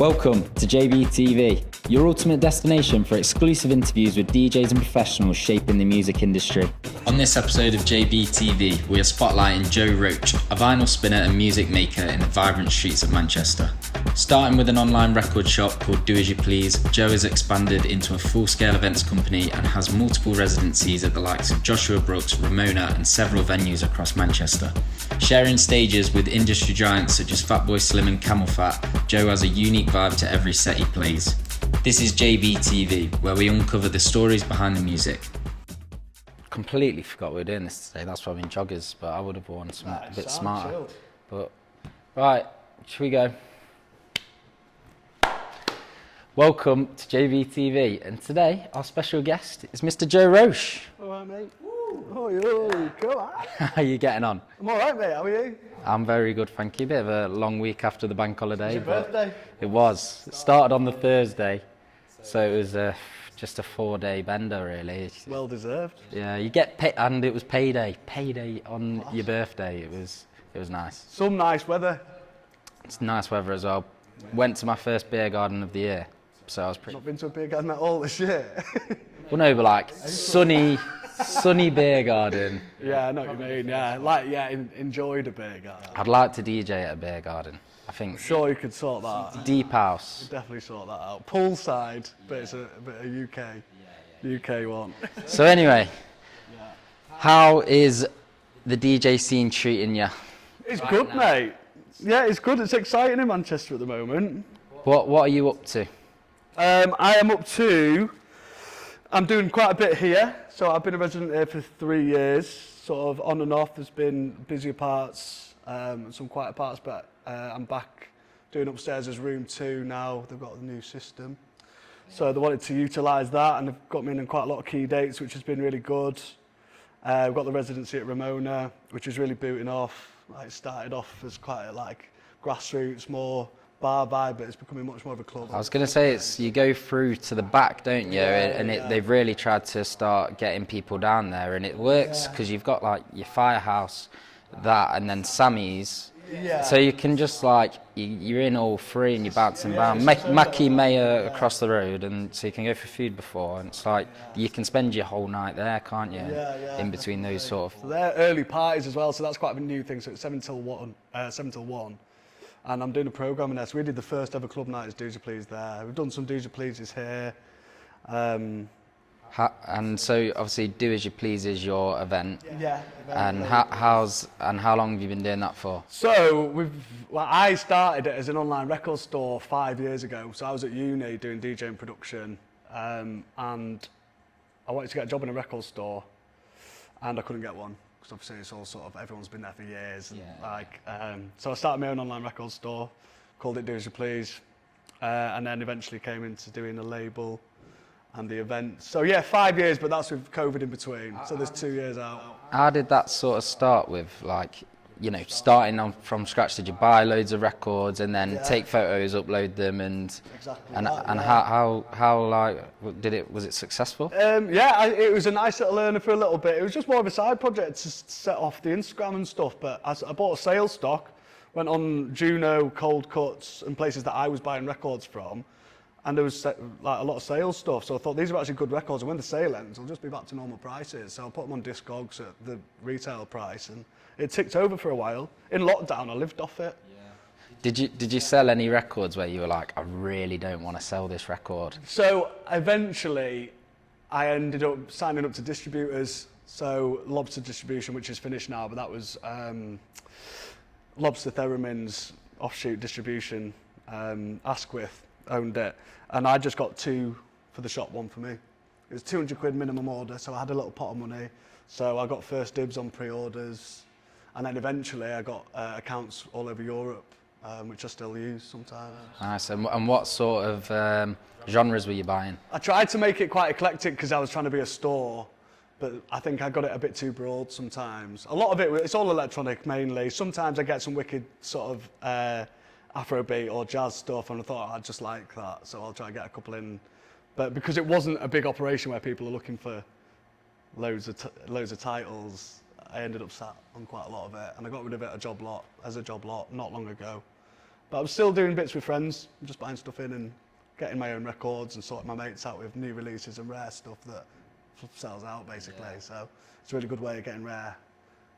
Welcome to JBTV, your ultimate destination for exclusive interviews with DJs and professionals shaping the music industry. On this episode of JBTV, we are spotlighting Joe Roche, a vinyl spinner and music maker in the vibrant streets of Manchester. Starting with an online record shop called Do As You Please, Joe has expanded into a full-scale events company and has multiple residencies at the likes of Joshua Brooks, Ramona and several venues across Manchester. Sharing stages with industry giants such as Fatboy Slim and CamelPhat, Joe has a unique vibe to every set he plays. This is JBTV, where we uncover the stories behind the music. Completely forgot we were doing this today. That's why I'm in joggers, but I would have worn something a bit smarter. Chill. But right, should we go? Welcome to JBTV, and today our special guest is Mr. Joe Roche. All right, mate. Oi, come on. How are you getting on? I'm all right, mate. How are you? I'm very good, thank you. Bit of a long week after the bank holiday. It's your birthday? It was. It started on the Thursday, so it was just a 4-day bender, really. Well deserved. Yeah, you get paid, and it was payday. Payday on your birthday. It was nice. Some nice weather. It's nice weather as well. Went to my first beer garden of the year, so I was pretty. Not been to a beer garden at all this year. Well, no, but like sunny beer garden. Yeah, I know what you mean. Yeah, enjoyed a beer garden. I'd like to DJ at a beer garden. I think. I'm sure you could sort that out. Deep house. Definitely sort that out. Poolside, but it's a bit of UK one. So anyway, how is the DJ scene treating you? It's good, mate. Yeah, it's good. It's exciting in Manchester at the moment. What are you up to? I'm doing quite a bit here. So I've been a resident here for 3 years, sort of on and off. There's been busier parts, some quieter parts, but I'm back doing upstairs as room 2 now. They've got the new system. So they wanted to utilise that, and they've got me in quite a lot of key dates, which has been really good. We've got the residency at Ramona, which is really booting off. It started off as quite a grassroots, more bar vibe, but it's becoming much more of a club. I was going to say, you go through to the back, don't you? Yeah, they've really tried to start getting people down there, and it works because you've got like your Firehouse, that, and then Sammy's. Yeah. So you can just you're in all three and you're bouncing around. Mackie Mayor across the road, and so you can go for food before, and it's you can spend your whole night there, can't you? Yeah. In between those sort of. So they're early parties as well, so that's quite a new thing. So it's 7 till 1. And I'm doing a programme in there. So we did the first ever club night as Do As You Please there. We've done some Do As You Pleases here. And so obviously Do As You Please is your event. Yeah. And how long have you been doing that for? So I started it as an online record store 5 years ago. So I was at uni doing DJing production, and I wanted to get a job in a record store, and I couldn't get one. Because obviously it's all sort of, everyone's been there for years. So I started my own online record store, called it Do As You Please, and then eventually came into doing a label and the event. So yeah, 5 years, but that's with COVID in between. So there's 2 years out. How did that sort of start with, starting from scratch? Did you buy loads of records and then take photos, upload them, and how was it successful? It was a nice little learner for a little bit. It was just more of a side project to set off the Instagram and stuff. But I bought a sales stock, went on Juno, Cold Cuts, and places that I was buying records from, and there was a lot of sales stuff. So I thought these are actually good records, and when the sale ends, I'll just be back to normal prices. So I put them on Discogs at the retail price, and it ticked over for a while. In lockdown, I lived off it. Yeah. Did you sell any records where you were like, I really don't want to sell this record? So eventually, I ended up signing up to distributors. So Lobster Distribution, which is finished now, but that was Lobster Theremin's offshoot distribution. Asquith owned it, and I just got 2 for the shop, 1 for me. It was £200 minimum order, so I had a little pot of money. So I got first dibs on pre-orders, and then eventually I got accounts all over Europe, which I still use sometimes. Nice. And what sort of genres were you buying? I tried to make it quite eclectic because I was trying to be a store, but I think I got it a bit too broad sometimes. A lot of it's all electronic mainly. Sometimes I get some wicked sort of Afrobeat or jazz stuff, and I thought I'd just like that, so I'll try and get a couple in. But because it wasn't a big operation where people are looking for loads of titles, I ended up sat on quite a lot of it, and I got rid of it as a job lot not long ago. But I was still doing bits with friends, just buying stuff in and getting my own records and sorting my mates out with new releases and rare stuff that sells out basically. Yeah. So it's a really good way of getting rare,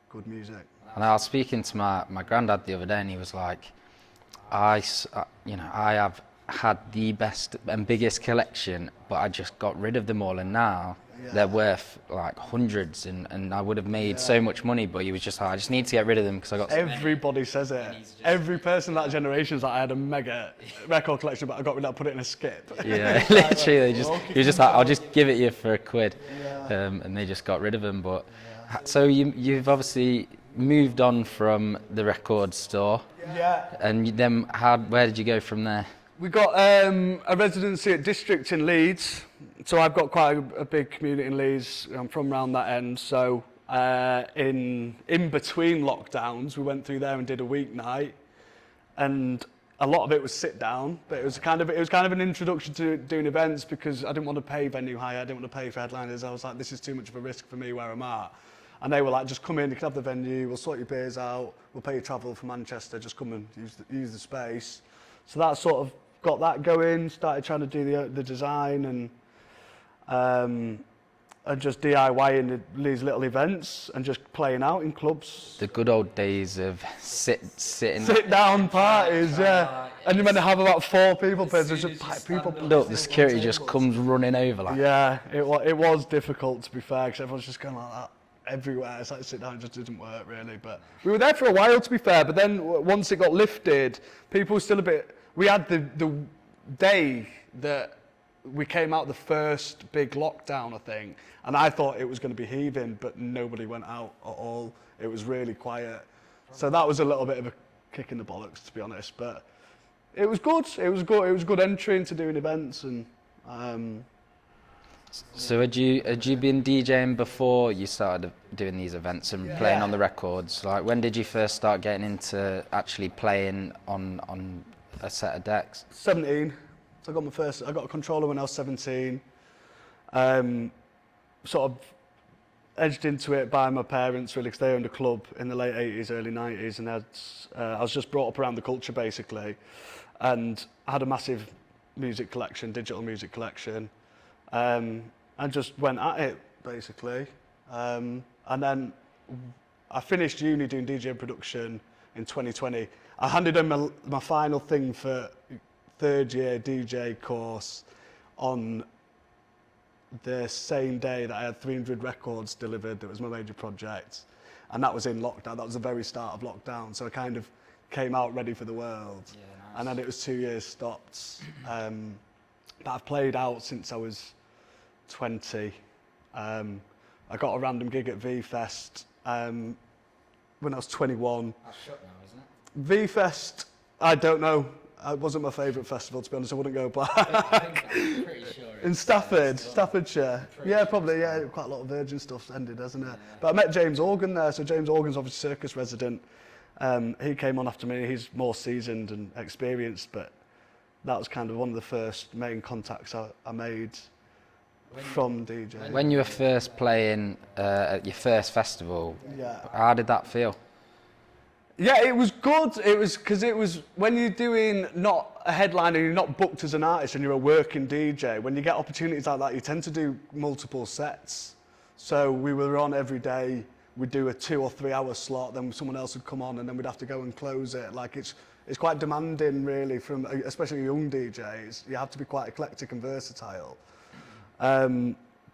good music. And I was speaking to my granddad the other day, and he was like, I have had the best and biggest collection, but I just got rid of them all, and now they're worth like hundreds, and I would have made so much money, but he was just like, I just need to get rid of them because I got so Everybody says it. Every person in that generation is like, I had a mega record collection, but I got rid of it, put it in a skip. Yeah, literally, he was just like, I'll just give it you for a quid, and they just got rid of them. But so you've obviously moved on from the record store, and then where did you go from there? We got a residency at District in Leeds, so I've got quite a big community in Leeds. I'm from around that end, so in between lockdowns, we went through there and did a weeknight, and a lot of it was sit down, but it was kind of an introduction to doing events because I didn't want to pay venue hire, I didn't want to pay for headliners. I was like, this is too much of a risk for me where I'm at. And they were like, just come in, you can have the venue, we'll sort your beers out, we'll pay your travel from Manchester, just come and use the space. So that sort of got that going, started trying to do the design and just DIYing these little events and just playing out in clubs. The good old days of sit down parties, yeah. And you're meant to have about 4 people, but there's just people. Look, the security just comes running over like. Yeah, it was difficult to be fair, because everyone's just going like that everywhere. It's like sit down, it just didn't work really. But we were there for a while to be fair, but then once it got lifted, people were still a bit. We had the day that we came out the first big lockdown, I think, and I thought it was going to be heaving, but nobody went out at all. It was really quiet. So that was a little bit of a kick in the bollocks, to be honest, but it was good. It was good entry into doing events. And so had you been DJing before you started doing these events and playing on the records? Like, when did you first start getting into actually playing on a set of decks? 17. So I got a controller when I was 17. Sort of edged into it by my parents really, because they owned a club in the late 80s, early 90s, and I was just brought up around the culture basically, and I had a massive music collection, digital music collection, and just went at it basically. And then I finished uni doing DJ production in 2020. I handed in my final thing for third year DJ course on the same day that I had 300 records delivered. That was my major project, and that was in lockdown. That was the very start of lockdown, so I kind of came out ready for the world. Yeah, nice. And then it was 2 years stopped. But I've played out since I was 20. I got a random gig at V-Fest when I was 21. That's shut now, isn't it? V-Fest, I don't know. It wasn't my favourite festival, to be honest. I wouldn't go back. I'm pretty sure. In Staffordshire. Yeah, probably. Yeah, quite a lot of Virgin stuff's ended, hasn't it? Yeah. But I met James Organ there. So James Organ's obviously circus resident. He came on after me. He's more seasoned and experienced, but that was kind of one of the first main contacts I made from DJ. When you were first playing at your first festival, how did that feel? Yeah, it was good. It was because it was when you're doing not a headliner, you're not booked as an artist and you're a working DJ. When you get opportunities like that, you tend to do multiple sets. So we were on every day. We'd do a 2 or 3 hour slot, then someone else would come on, and then we'd have to go and close it. Like it's quite demanding, really, from especially young DJs. You have to be quite eclectic and versatile.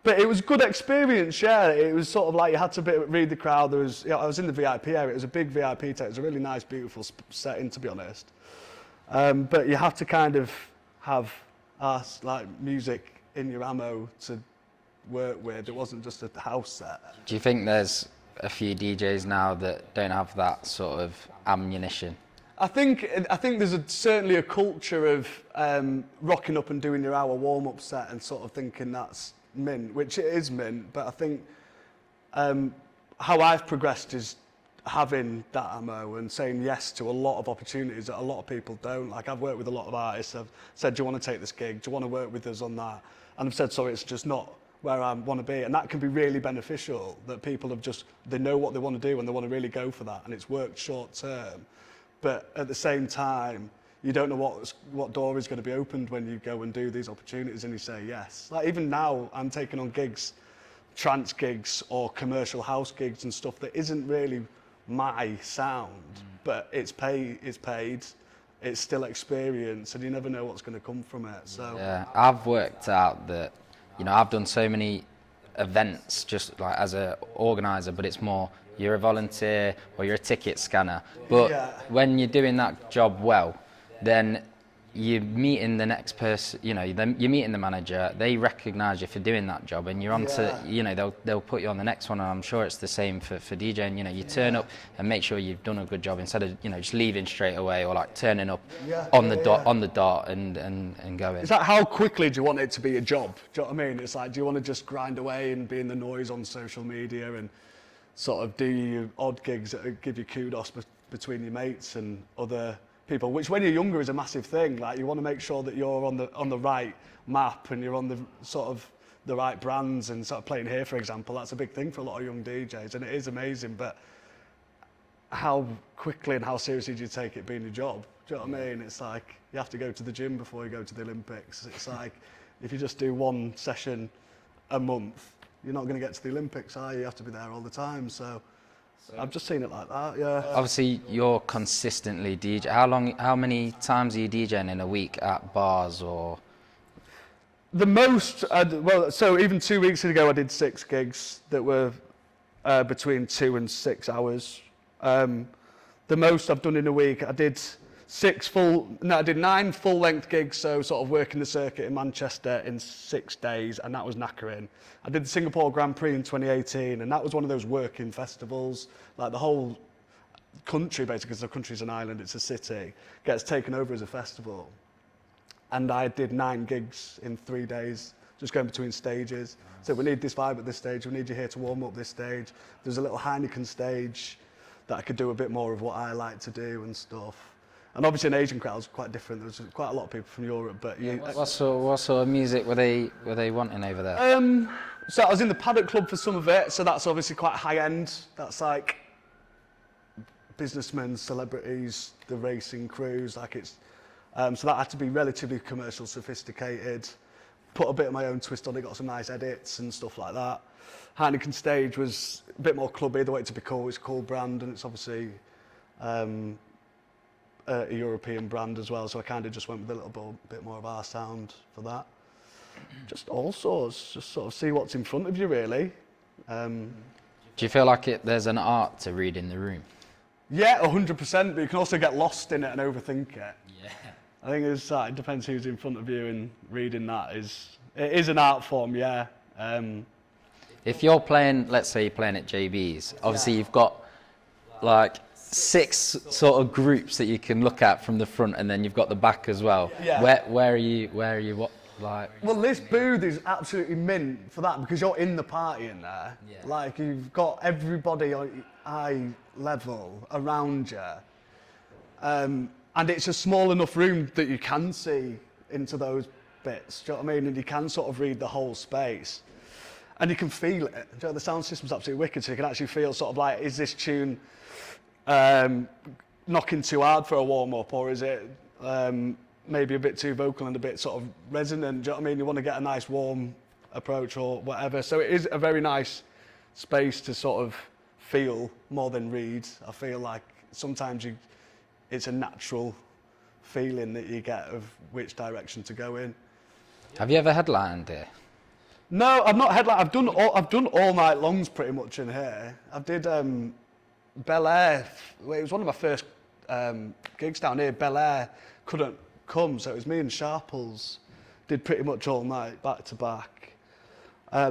But it was a good experience, yeah. It was sort of like you had to read the crowd. I was in the VIP area. It was a big VIP tent. It was a really nice, beautiful setting, to be honest. But you have to kind of have like music in your ammo to work with. It wasn't just a house set. Do you think there's a few DJs now that don't have that sort of ammunition? I think there's certainly a culture of rocking up and doing your hour warm-up set and sort of thinking that's mint, which it is mint, but I think how I've progressed is having that ammo and saying yes to a lot of opportunities that a lot of people don't. Like, I've worked with a lot of artists. I've said, do you want to take this gig? Do you want to work with us on that? And I've said, sorry, it's just not where I want to be. And that can be really beneficial, that people they know what they want to do and they want to really go for that, and it's worked short term. But at the same time, you don't know what door is going to be opened when you go and do these opportunities and you say yes. Like even now, I'm taking on gigs, trance gigs or commercial house gigs and stuff that isn't really my sound, but it's paid, it's still experience, and you never know what's going to come from it. So yeah, I've worked out that, you know, I've done so many events just like as a organizer, but it's more you're a volunteer or you're a ticket scanner. But when you're doing that job well, then you're meeting the next person, you know, you're meeting the manager, they recognise you for doing that job, and you're on to, you know, they'll put you on the next one, and I'm sure it's the same for DJing. You know, you turn up and make sure you've done a good job instead of, you know, just leaving straight away or like turning up on the dot and going. It's like, how quickly do you want it to be a job? Do you know what I mean? It's like, do you want to just grind away and be in the noise on social media and sort of do your odd gigs that give you kudos between your mates and other people, which when you're younger is a massive thing. Like, you want to make sure that you're on the right map and you're on the sort of the right brands, and sort of playing here, for example, that's a big thing for a lot of young DJs, and it is amazing. But how quickly and how seriously do you take it being a job? Do you know what I mean? It's like you have to go to the gym before you go to the Olympics. It's like if you just do one session a month, you're not going to get to the Olympics, are you? You have to be there all the time. So I've just seen it like that, yeah. Obviously, you're consistently DJ. How many times are you DJing in a week at bars or? The most, so even 2 weeks ago, I did 6 gigs that were between 2 and 6 hours. The most I've done in a week, I did 9 full-length gigs, so sort of working the circuit in Manchester in 6 days, and that was knackering. I did the Singapore Grand Prix in 2018, and that was one of those working festivals. Like the whole country, basically, because the country's an island, it's a city, gets taken over as a festival. And I did 9 gigs in 3 days, just going between stages. So we need this vibe at this stage, we need you here to warm up this stage. There's a little Heineken stage that I could do a bit more of what I like to do and stuff. And obviously an Asian crowd was quite different. There was quite a lot of people from Europe, but what sort of music were they wanting over there? So I was in the Paddock Club for some of it, so that's obviously quite high end. That's like businessmen, celebrities, the racing crews. Like it's so that had to be relatively commercial, sophisticated. Put a bit of my own twist on it, got some nice edits and stuff like that. Heineken Stage was a bit more clubby, the way to be cool. It's a cool brand, and it's obviously a European brand as well, so I kind of just went with a little bit more of our sound for that. Just all sorts, just sort of see what's in front of you, really. Do you feel like there's an art to reading the room? Yeah, 100%, but you can also get lost in it and overthink it. Yeah. I think it depends who's in front of you, and reading that it is an art form, yeah. If you're playing, let's say you're playing at JB's, obviously you've got like 6 sort of groups that you can look at from the front, and then you've got the back as well. Yeah. Where are you what like? Well, this booth is absolutely mint for that, because you're in the party in there. Yeah. Like, you've got everybody on eye level around you. And it's a small enough room that you can see into those bits, do you know what I mean? And you can sort of read the whole space. And you can feel it. Do you know, the sound system's absolutely wicked, so you can actually feel sort of like, is this tune knocking too hard for a warm-up, or is it maybe a bit too vocal and a bit sort of resonant? Do you know what I mean? You want to get a nice warm approach or whatever. So it is a very nice space to sort of feel more than read. I feel like sometimes it's a natural feeling that you get of which direction to go in. Have you ever headlined here? No, I've not headlined. I've done all night longs pretty much in here. I did Bel Air. It was one of my first gigs down here. Bel Air couldn't come, so it was me and Sharples did pretty much all night back to back.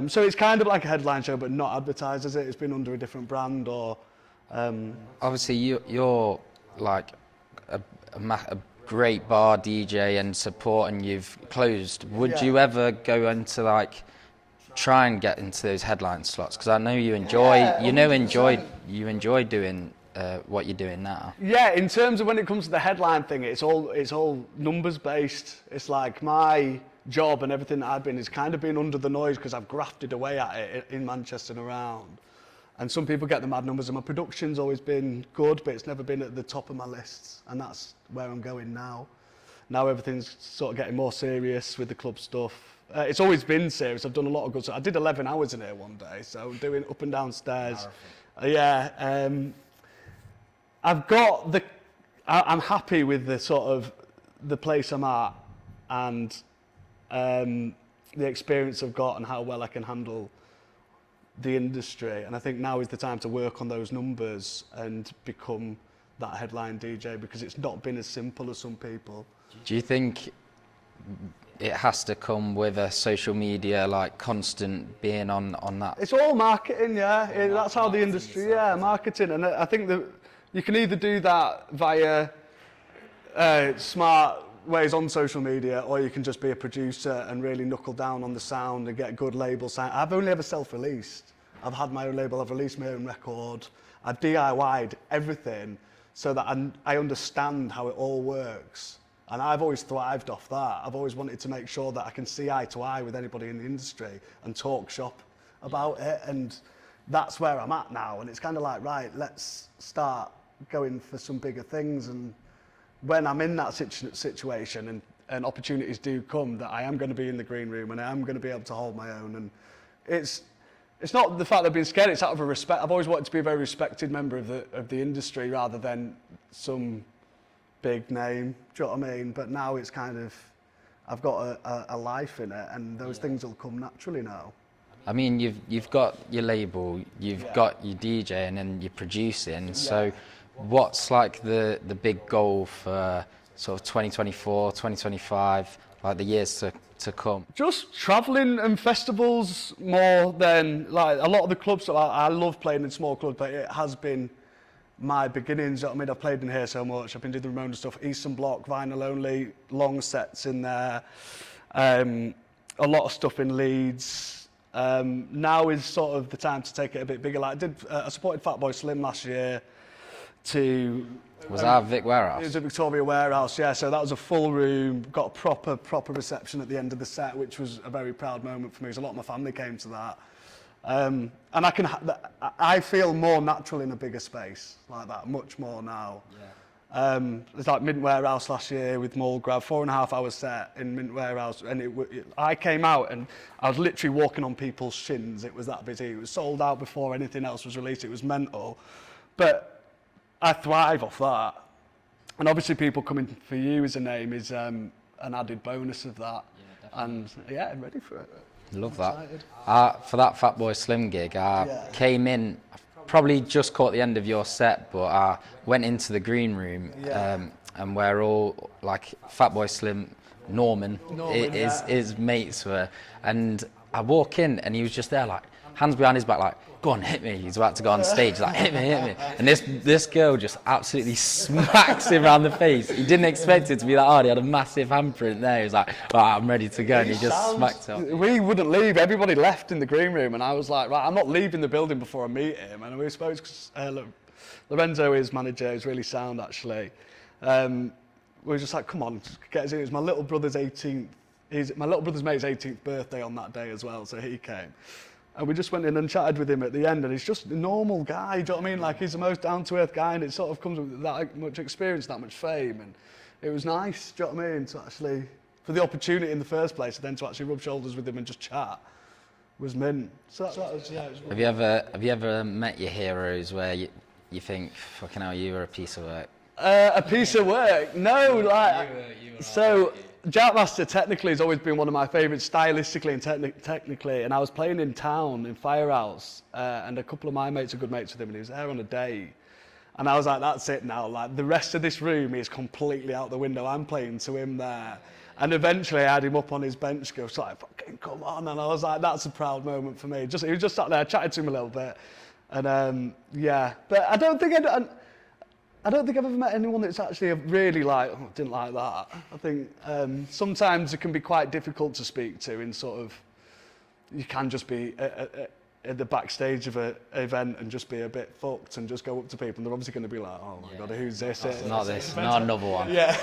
So it's kind of like a headline show, but not advertised as it. It's been under a different brand or. Obviously, you're like a great bar DJ and support, and you've closed. Would you ever go into like try and get into those headline slots? Because I know you enjoy, you enjoy doing what you're doing now. Yeah, in terms of when it comes to the headline thing, it's all numbers based. It's like my job and everything that I've been is kind of been under the noise because I've grafted away at it in Manchester and around. And some people get the mad numbers, and my production's always been good, but it's never been at the top of my lists, and that's where I'm going now. now everything's sort of getting more serious with the club stuff. It's always been serious. I've done a lot of good stuff. I did 11 hours in here one day, so doing up and down stairs. I've got I'm happy with the sort of the place I'm at and the experience I've got and how well I can handle the industry. And I think now is the time to work on those numbers and become that headline DJ, because it's not been as simple as some people. Do you think it has to come with a social media, like constant being on that? It's all marketing, yeah. That's how the industry, marketing. And I think that you can either do that via smart ways on social media, or you can just be a producer and really knuckle down on the sound and get a good label signed. I've only ever self-released. I've had my own label, I've released my own record. I've DIY'd everything so that I understand how it all works. And I've always thrived off that. I've always wanted to make sure that I can see eye to eye with anybody in the industry and talk shop about it. And that's where I'm at now. And it's kind of like, right, let's start going for some bigger things. And when I'm in that situation and opportunities do come, that I am going to be in the green room and I am going to be able to hold my own. And it's not the fact that I've been scared, it's out of a respect. I've always wanted to be a very respected member of the industry rather than some big name, do you know what I mean? But now it's kind of, I've got a life in it, and those things will come naturally now. I mean, you've got your label, you've got your DJing and your producing, so what's like the big goal for sort of 2024, 2025, like the years to come? Just travelling and festivals more than, like, a lot of the clubs, I love playing in small clubs, but it has been my beginnings. I mean, I've played in here so much. I've been doing the Ramona stuff, Eastern Bloc, vinyl only, long sets in there, a lot of stuff in Leeds. Now is sort of the time to take it a bit bigger. Like I supported Fatboy Slim last year to... Was that Vic Warehouse? It was at Victoria Warehouse, yeah. So that was a full room, got a proper reception at the end of the set, which was a very proud moment for me, because a lot of my family came to that. And I feel more natural in a bigger space like that, much more now. Yeah. It's like Mint Warehouse last year with Mulgrave, 4.5 hour set in Mint Warehouse, and I came out and I was literally walking on people's shins. It was that busy. It was sold out before anything else was released. It was mental, but I thrive off that. And obviously, people coming for you as a name is an added bonus of that. Yeah, and yeah, I'm ready for it. Love that. For that Fatboy Slim gig, I came in, probably just caught the end of your set, but I went into the green room, and we're all, like, Fatboy Slim, Norman his mates were, and I walk in and he was just there, like, hands behind his back, like, go on, hit me. He's about to go on stage, like, hit me. And this girl just absolutely smacks him around the face. He didn't expect it to be that hard. He had a massive handprint there. He was like, right, I'm ready to go. And he just smacked him. We wouldn't leave. Everybody left in the green room. And I was like, right, I'm not leaving the building before I meet him. And we spoke to Lorenzo, his manager, is really sound, actually. We were just like, come on, get us in. It was my little brother's 18th. My little brother's mate's 18th birthday on that day as well, so he came. And we just went in and chatted with him at the end, and he's just a normal guy, do you know what I mean? Like, he's the most down-to-earth guy, and it sort of comes with that much experience, that much fame, and it was nice, do you know what I mean, to actually, for the opportunity in the first place, and then to actually rub shoulders with him and just chat was mint. So that was, yeah. It was have you ever met your heroes where you think, fucking hell, you were a piece of work? A piece of work? No, like, so... Jackmaster technically has always been one of my favourites, stylistically and technically, and I was playing in town in Firehouse, and a couple of my mates are good mates with him, and he was there on a day, and I was like, that's it now, like, the rest of this room is completely out the window. I'm playing to him there, and eventually I had him up on his bench, go, like, fucking come on, and I was like, that's a proud moment for me. He was just sat there, I chatted to him a little bit, and yeah, but I don't think I've ever met anyone that's actually really like, oh, didn't like that. I think sometimes it can be quite difficult to speak to in sort of, you can just be at the backstage of an event and just be a bit fucked and just go up to people and they're obviously going to be like, oh my God, who's this? Not this, not another one. Yeah.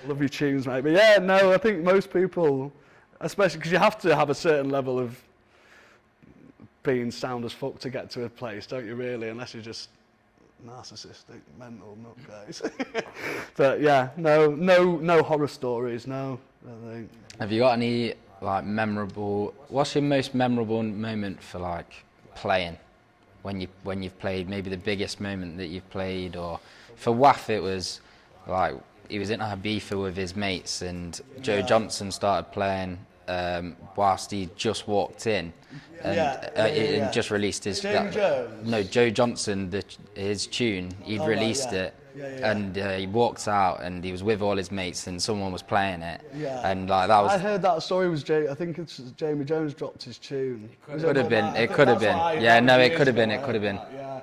Love your tunes, mate. But yeah, no, I think most people, especially because you have to have a certain level of being sound as fuck to get to a place, don't you really? Unless you're just narcissistic, mental nutcase. But yeah, no horror stories, no, I think. Have you got any like what's your most memorable moment for like playing when you've played, maybe the biggest moment that you've played? Or for Waff it was like he was in Ibiza with his mates and Joe Johnson started playing whilst he just walked in and just released his Joe Johnson, his tune, he'd released it. And he walked out and he was with all his mates and someone was playing it. And like that was. I heard that story was I think it's Jamie Jones dropped his tune. It could have been. It could have been. Yeah, no, it could have been. It could have been. Yeah.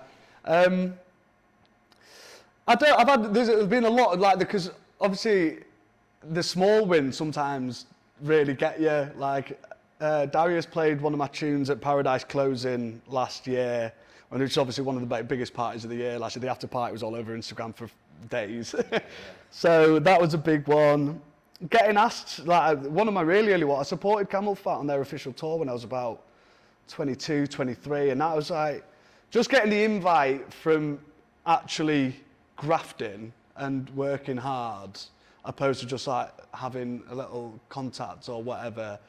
There's been a lot of like, because obviously the small wins sometimes really get you. Like Darius played one of my tunes at Paradise Closing last year, which is obviously one of the biggest parties of the year. Last year, the after party was all over Instagram for days. So that was a big one. Getting asked, like one of my really early ones, I supported CamelPhat on their official tour when I was about 22, 23, and that was like, just getting the invite from actually grafting and working hard, opposed to just like having a little contact or whatever.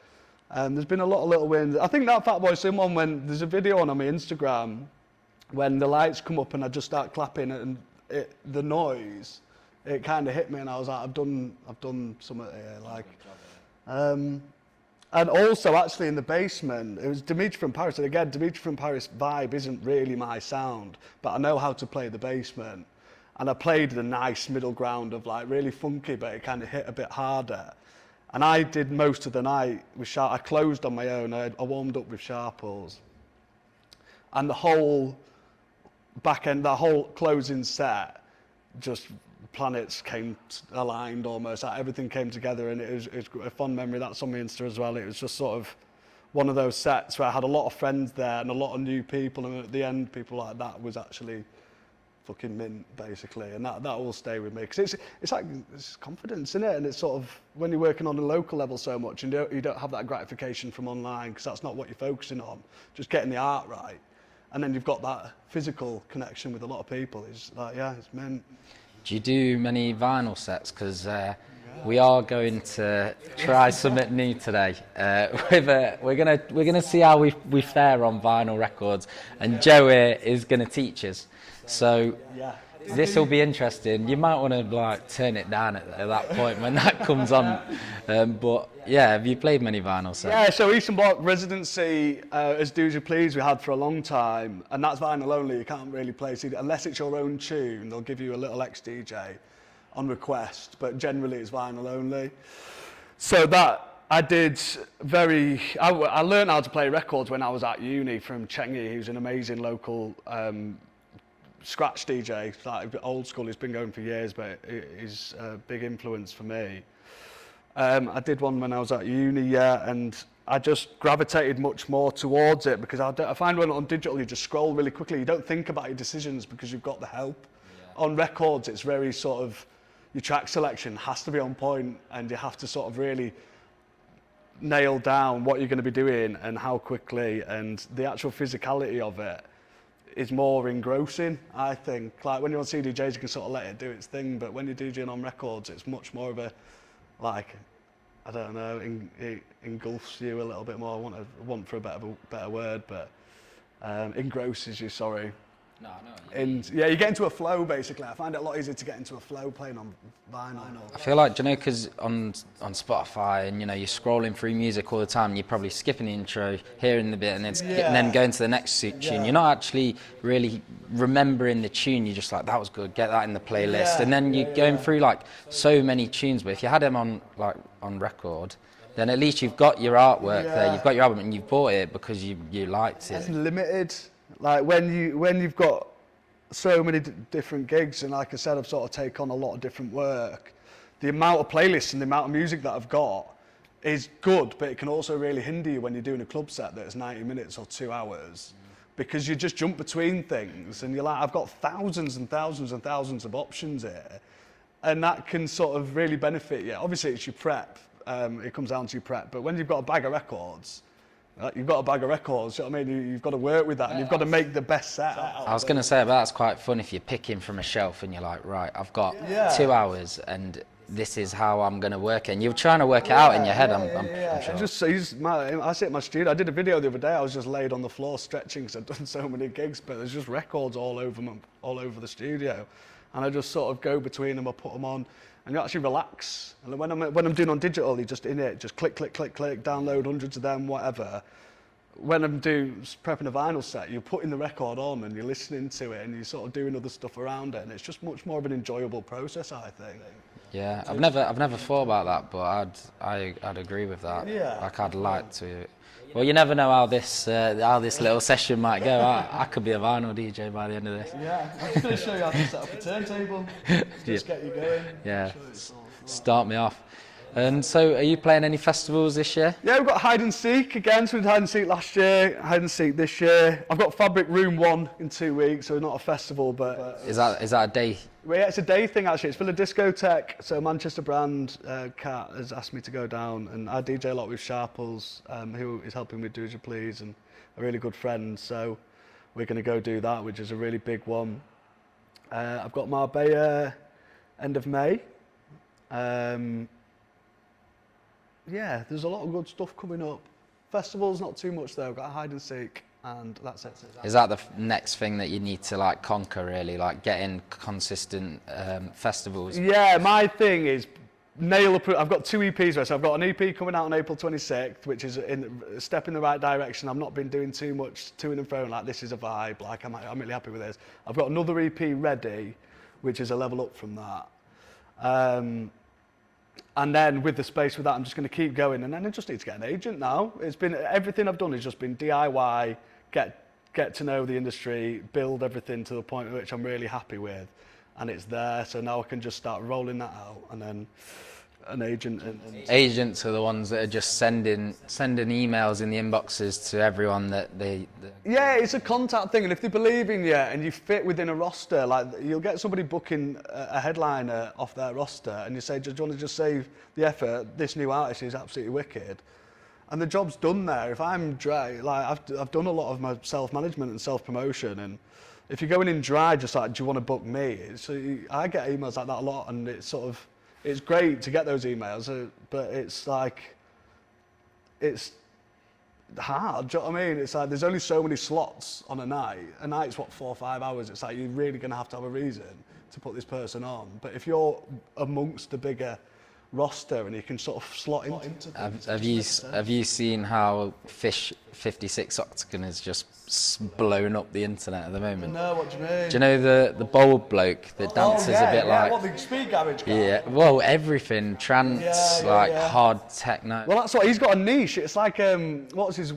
There's been a lot of little wins. I think that Fatboy Slim one, when there's a video on my Instagram, when the lights come up and I just start clapping and the noise, it kind of hit me and I was like, I've done something here. Like, and also actually in the basement, it was Dimitri from Paris. And again, Dimitri from Paris vibe isn't really my sound, but I know how to play the basement. And I played the nice middle ground of like really funky, but it kind of hit a bit harder. And I did most of the night with I closed on my own. I warmed up with Sharples. And the whole back end, the whole closing set, just planets came aligned almost. Like everything came together, and it was a fond memory. That's on my Insta as well. It was just sort of one of those sets where I had a lot of friends there and a lot of new people, and at the end, people like that was actually fucking mint, basically, and that will stay with me, because it's like it's confidence, isn't it? And it's sort of when you're working on a local level so much, and you don't have that gratification from online, because that's not what you're focusing on, just getting the art right, and then you've got that physical connection with a lot of people. It's like, yeah, it's mint. Do you do many vinyl sets? Because we are going to try something new today. We're gonna see how we fare on vinyl records, and Joe here is gonna teach us. So this will be interesting. You might want to like turn it down at that point when that comes on. But yeah, have you played many vinyl sets? Yeah, so Eastern Bloc residency as Do As You Please we had for a long time, and that's vinyl only. You can't really play CD unless it's your own tune. They'll give you a little ex-DJ on request, but generally it's vinyl only. So that I did I learned how to play records when I was at uni from Chengi, who's an amazing local scratch DJ, like old school. He's been going for years, but he's a big influence for me. I did one when I was at uni, and I just gravitated much more towards it, because I find when on digital you just scroll really quickly. You don't think about your decisions because you've got the help. Yeah. On records, it's very sort of, your track selection has to be on point, and you have to sort of really nail down what you're going to be doing and how quickly, and the actual physicality of it is more engrossing, I think. Like when you're on CDJs, you can sort of let it do its thing, but when you're DJing on records, it's much more of a, like, I don't know, it engulfs you a little bit more. I want for a better word, but engrosses you, sorry. No. And yeah, you get into a flow, basically. I find it a lot easier to get into a flow playing on vinyl. I feel like, do you know, because on Spotify, and you know, you're scrolling through music all the time, and you're probably skipping the intro, hearing the bit, and then going to the next tune. Yeah. You're not actually really remembering the tune. You're just like, that was good, get that in the playlist. And then you're going through like so many tunes. But if you had them on record, then at least you've got your artwork there, you've got your album, and you've bought it because you liked it. It's limited. Like when you've got so many different gigs, and like I said, I've sort of taken on a lot of different work, the amount of playlists and the amount of music that I've got is good, but it can also really hinder you when you're doing a club set that's 90 minutes or 2 hours, because you just jump between things, and you're like, I've got thousands and thousands and thousands of options here, and that can sort of really benefit you. Obviously, it's your prep. It comes down to your prep, but when you've got a bag of records, You've got a bag of records, you know what I mean? You've got to work with that, and you've got to make the best set out. I was going to say, but that's quite fun if you're picking from a shelf and you're like, right, I've got 2 hours and this is how I'm going to work it. And you're trying to work it out in your head, I'm sure. I sit in my studio. I did a video the other day. I was just laid on the floor stretching because I'd done so many gigs, but there's just records all over the studio, and I just sort of go between them. I put them on, and you actually relax. And when I'm doing on digital, you're just in it, just click, click, click, click, download hundreds of them, whatever. When I'm prepping a vinyl set, you're putting the record on and you're listening to it, and you're sort of doing other stuff around it, and it's just much more of an enjoyable process, I think. Yeah, I've never thought about that, but I'd agree with that. Yeah. Like I'd like to. Well, you never know how this little session might go. I could be a vinyl DJ by the end of this. Yeah, I'm just going to show you how to set up a turntable. Just get you going. Yeah, start me off. And so, are you playing any festivals this year? Yeah, we've got Hide and Seek again. So we did Hide and Seek last year, Hide and Seek this year. I've got Fabric Room 1 in 2 weeks, so not a festival, but... Is that a day? Well, yeah, it's a day thing actually. It's for the discotheque. So Manchester brand Cat has asked me to go down, and I DJ a lot with Sharples, who is helping with Do As You Please, and a really good friend. So we're going to go do that, which is a really big one. I've got Marbella end of May. Yeah, there's a lot of good stuff coming up. Festivals, not too much though. I've got Hide and Seek, and that's it. Is that the next thing that you need to like conquer, really, like getting consistent festivals? Yeah, my thing is nail up. I've got 2 EPs right, so I've got an EP coming out on April 26th, which is a step in the right direction. I've not been doing too much to and fro, like this is a vibe, like I'm really happy with this. I've got another EP ready, which is a level up from that. And then with the space with that, I'm just going to keep going, and then I just need to get an agent now. It's been everything I've done has just been DIY, get to know the industry, build everything to the point at which I'm really happy with, and it's there. So now I can just start rolling that out, and then an agent. Agents are the ones that are just sending emails in the inboxes to everyone that they. Yeah, it's a contact thing, and if they believe in you and you fit within a roster, like you'll get somebody booking a headliner off their roster, and you say, "Do you want to just save the effort? This new artist is absolutely wicked," and the job's done there. If I'm dry, like I've done a lot of my self-management and self-promotion, and if you're going in dry, just like, "Do you want to book me?" I get emails like that a lot, and it's great to get those emails, but it's like, it's hard, do you know what I mean? It's like, there's only so many slots on a night. A night's what, 4 or 5 hours? It's like, you're really going to have a reason to put this person on. But if you're amongst the bigger roster and you can sort of slot into things. Have you seen how Fish 56 Octagon has just blown up the internet at the moment? No, what do you mean? Do you know the bold bloke that dances a bit like... What, the speed garage guy? Yeah, well, everything, trance, hard techno. Well, that's what, he's got a niche. It's like, what's his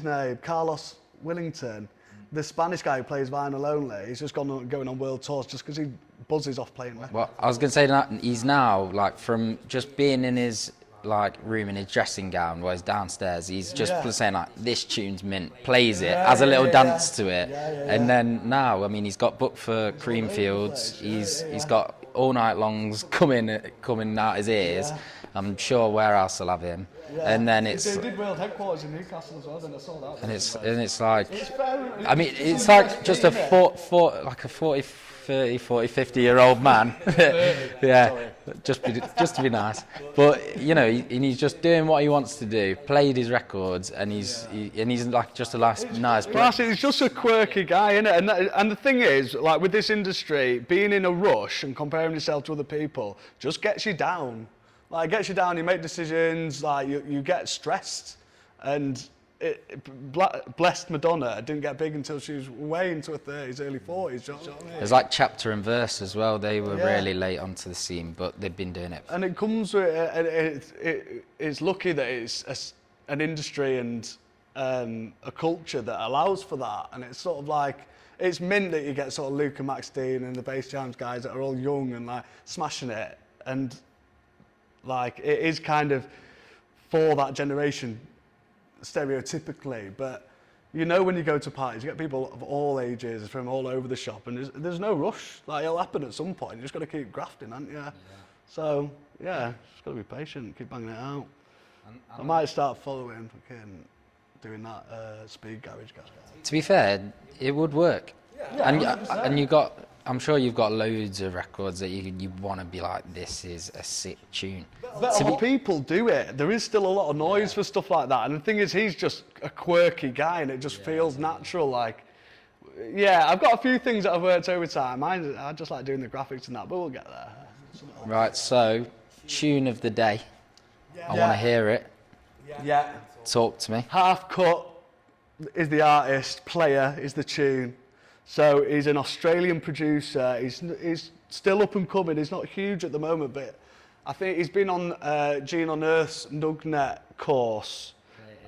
name? Carlos Willington. The Spanish guy who plays vinyl only. He's just going on world tours just because he buzzes off playing records. Well, I was going to say that he's now, like, from just being in his like room in his dressing gown while he's downstairs, he's just saying like, this tune's mint, plays it, has a little dance to it, and then now, I mean, he's got booked for Creamfields, he's got all night longs coming out his ears. I'm sure Warehouse will have him, and then it's. They did world headquarters in Newcastle as well, then it sold out. And it's like, I mean, it's like just a 40, 30, 40, 50-year-old man. Yeah, just to be nice. But you know, he's just doing what he wants to do. Played his records, and he's like just a nice. Well, he's just a quirky guy, isn't it? And the thing is, like with this industry, being in a rush and comparing yourself to other people just gets you down. Like, it gets you down, you make decisions, like, you get stressed. And blessed Madonna didn't get big until she was way into her 30s, early 40s, do you know what I mean? There's like Chapter and Verse as well, they were really late onto the scene, but they've been doing it. And it comes with, it's lucky that it's an industry and a culture that allows for that. And it's sort of like, it's mint that you get sort of Luke and Max Dean and the Bass Jams guys that are all young and like smashing it. And like, it is kind of for that generation stereotypically, but you know, when you go to parties, you get people of all ages from all over the shop, and there's no rush. Like, it'll happen at some point. You just got to keep grafting, haven't you? So yeah, just got to be patient, keep banging it out. I might start following, fucking doing that speed garage guy. To be fair, it would work. And you got, I'm sure you've got loads of records that you want to be like, this is a sick tune. But a lot of people do it. There is still a lot of noise for stuff like that. And the thing is, he's just a quirky guy and it just feels natural. Like, yeah, I've got a few things that I've worked over time. I just like doing the graphics and that, but we'll get there. Right, so, tune of the day. I want to hear it. Yeah. Talk to me. Half Cut is the artist, Player is the tune. So he's an Australian producer. He's still up and coming. He's not huge at the moment, but I think he's been on Gene on Earth's Nugnet course,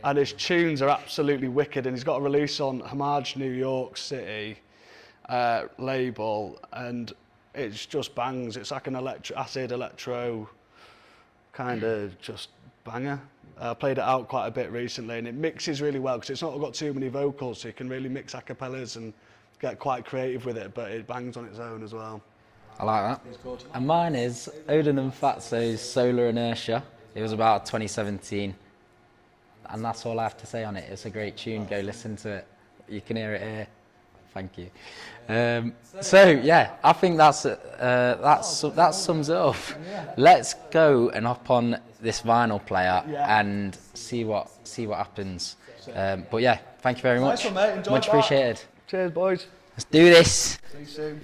and his tunes are absolutely wicked. And he's got a release on Homage New York City label, and it's just bangs. It's like an acid electro kind of just banger. I played it out quite a bit recently, and it mixes really well because it's not got too many vocals, so you can really mix acapellas and get quite creative with it, but it bangs on its own as well. I like that. It's good. And mine is Odin and Fatso's Solar Inertia. It was about 2017. And that's all I have to say on it. It's a great tune. Go listen to it. You can hear it here. Thank you. So yeah, I think that sums it up. Let's go and hop on this vinyl player and see what happens. But yeah, thank you very much. Nice one, mate. Enjoyed Much that. appreciated. Cheers, boys. Let's do this. See you soon.